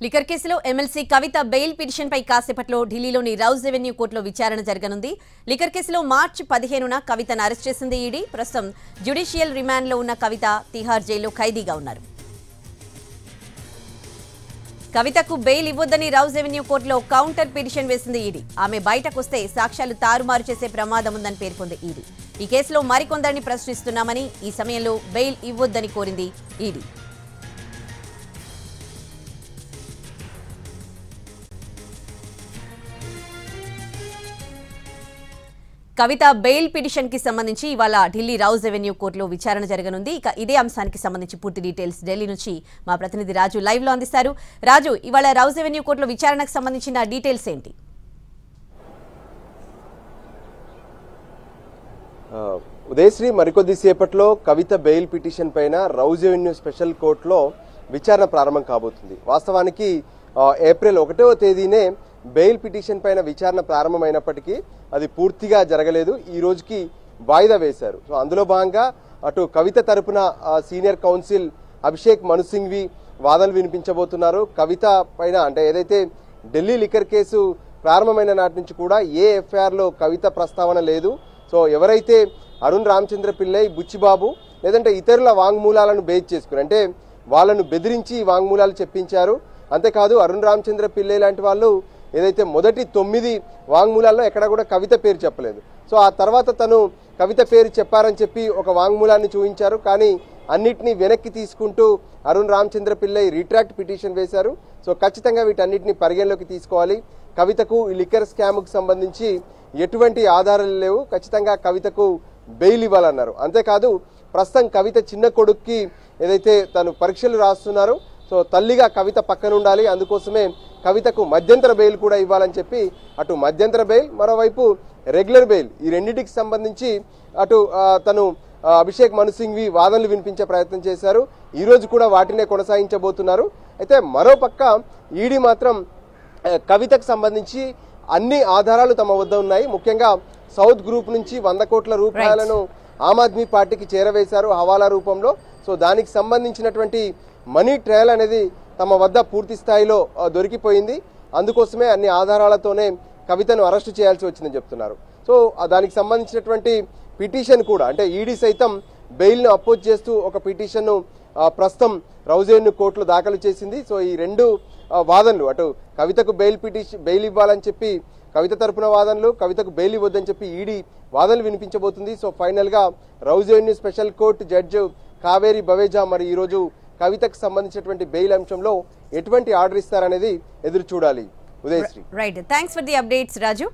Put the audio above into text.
Liquor కేసులో MLC కవిత bail petition పై కాసేపట్లో ఢిల్లీలోని రౌజ్ రెవెన్యూ కోర్టులో విచారణ జరగనుంది. లిక్కర్ కేసులో మార్చి 15న కవితను అరెస్ట్ చేసింది ఈడీ. ప్రస్తుతం జ్యుడిషియల్ రిమాండ్లో ఉన్న కవిత తిహార్ జైల్లో ఖైదీగా ఉన్నారు. కవితకు బెయిల్ ఇవ్వొద్దని రౌజ్ రెవెన్యూ కోర్టులో కౌంటర్ పిటిషన్ వేసింది ఈడీ. ఆమె బయటకు వస్తే సాక్ష్యాలు తారుమారు చేసే ప్రమాదం ఉందని పేర్కొంది ఈడీ. ఈ కేసులో మరికొందరిని ప్రశ్నిస్తున్నామని, ఈ సమయంలో బెయిల్ ఇవ్వొద్దని కోరింది ఈడీ. కవిత బెయిల్ పిటిషన్ కి సంబంధించి ఇవాళ ఢిల్లీ రౌజ్ రెవెన్యూ కోర్టులో విచారణ జరగనుంది. ఇక ఇదే అంశానికి సంబంధించి పూర్తి డీటెయిల్స్ ఢిల్లీ నుంచి మా ప్రతినిధి రాజు లైవ్ లో అందిస్తారు. రాజు, ఇవాళ రౌజ్ రెవెన్యూ కోర్టులో విచారణకు సంబంధించిన డీటెయిల్స్ ఏంటి? ఉదయశ్రీ, మరికొద్దిసేపట్లో కవిత బెయిల్ పిటిషన్ పైన రౌజ్ రెవెన్యూ స్పెషల్ కోర్టులో విచారణ ప్రారంభం కాబోతుంది. వాస్తవానికి ఏప్రిల్ 1వ తేదీనే బెయిల్ పిటిషన్ పైన విచారణ ప్రారంభమైనప్పటికీ అది పూర్తిగా జరగలేదు. ఈ రోజుకి వాయిదా వేశారు. సో అందులో భాగంగా అటు కవిత తరపున సీనియర్ కౌన్సిల్ అభిషేక్ మను సింఘ్వి వాదనలు వినిపించబోతున్నారు. కవిత పైన అంటే ఏదైతే ఢిల్లీ లిక్కర్ కేసు ప్రారంభమైన నాటి నుంచి కూడా ఏ ఎఫ్ఐఆర్లో కవిత ప్రస్తావన లేదు. సో ఎవరైతే అరుణ్ రామచంద్ర పిల్లై, బుచ్చిబాబు లేదంటే ఇతరుల వాంగ్మూలాలను బేస్ చేసుకుని అంటే వాళ్ళను బెదిరించి వాంగ్మూలాలు చెప్పించారు. అంతేకాదు అరుణ్ రామచంద్ర పిల్లై లాంటి వాళ్ళు ఏదైతే మొదటి 9 వాంగ్మూలాల్లో ఎక్కడ కూడా కవిత పేరు చెప్పలేదు. సో ఆ తర్వాత తను కవిత పేరు చెప్పారని చెప్పి ఒక వాంగ్మూలాన్ని చూపించారు. కానీ అన్నిటినీ వెనక్కి తీసుకుంటూ అరుణ్ రామచంద్ర పిల్లై రిట్రాక్ట్ పిటిషన్ వేశారు. సో ఖచ్చితంగా వీటన్నిటిని పరిగణలోకి తీసుకోవాలి. కవితకు ఈ లిక్కర్ స్కామ్కు సంబంధించి ఎటువంటి ఆధారాలు లేవు, ఖచ్చితంగా కవితకు బెయిల్ ఇవ్వాలన్నారు. అంతేకాదు ప్రస్తుతం కవిత చిన్న కొడుక్కి ఏదైతే తను పరీక్షలు రాస్తున్నారు, సో తల్లిగా కవిత పక్కన ఉండాలి, అందుకోసమే కవితకు మధ్యంతర బెయిల్ కూడా ఇవ్వాలని చెప్పి అటు మధ్యంతర బెయిల్, మరోవైపు రెగ్యులర్ బెయిల్ ఈ రెండింటికి సంబంధించి అటు తను అభిషేక్ మను సింఘ్వి వాదనలు వినిపించే ప్రయత్నం చేశారు. ఈ రోజు కూడా వాటినే కొనసాగించబోతున్నారు. అయితే మరోపక్క ఈడీ మాత్రం కవితకు సంబంధించి అన్ని ఆధారాలు తమ వద్ద ఉన్నాయి. ముఖ్యంగా సౌత్ గ్రూప్ నుంచి 100 కోట్ల రూపాయలను ఆమ్ ఆద్మీ పార్టీకి చేరవేశారు హవాలా రూపంలో. సో దానికి సంబంధించినటువంటి మనీ ట్రయల్ అనేది తమ వద్ద పూర్తి స్థాయిలో దొరికిపోయింది. అందుకోసమే అన్ని ఆధారాలతోనే కవితను అరెస్టు చేయాల్సి వచ్చిందని చెప్తున్నారు. సో దానికి సంబంధించినటువంటి పిటిషన్ కూడా అంటే ఈడీ సైతం బెయిల్ను అపోజ్ చేస్తూ ఒక పిటిషన్ను ప్రస్తుతం రౌజ్ రెవెన్యూ కోర్టులో దాఖలు చేసింది. సో ఈ రెండు వాదనలు అటు కవితకు బెయిల్ ఇవ్వాలని చెప్పి కవిత తరపున వాదనలు, కవితకు బెయిల్ ఇవ్వద్దని చెప్పి ఈడీ వాదనలు వినిపించబోతుంది. సో ఫైనల్ గా Rouse revenue special court judge Kaveri Baweja మరి ఈ రోజు కవితకు సంబంధించినటువంటి బెయిల్ అంశంలో ఎటువంటి ఆర్డర్ ఇస్తారనేది ఎదురు చూడాలి. Udayasri, right, thanks for the updates Raju.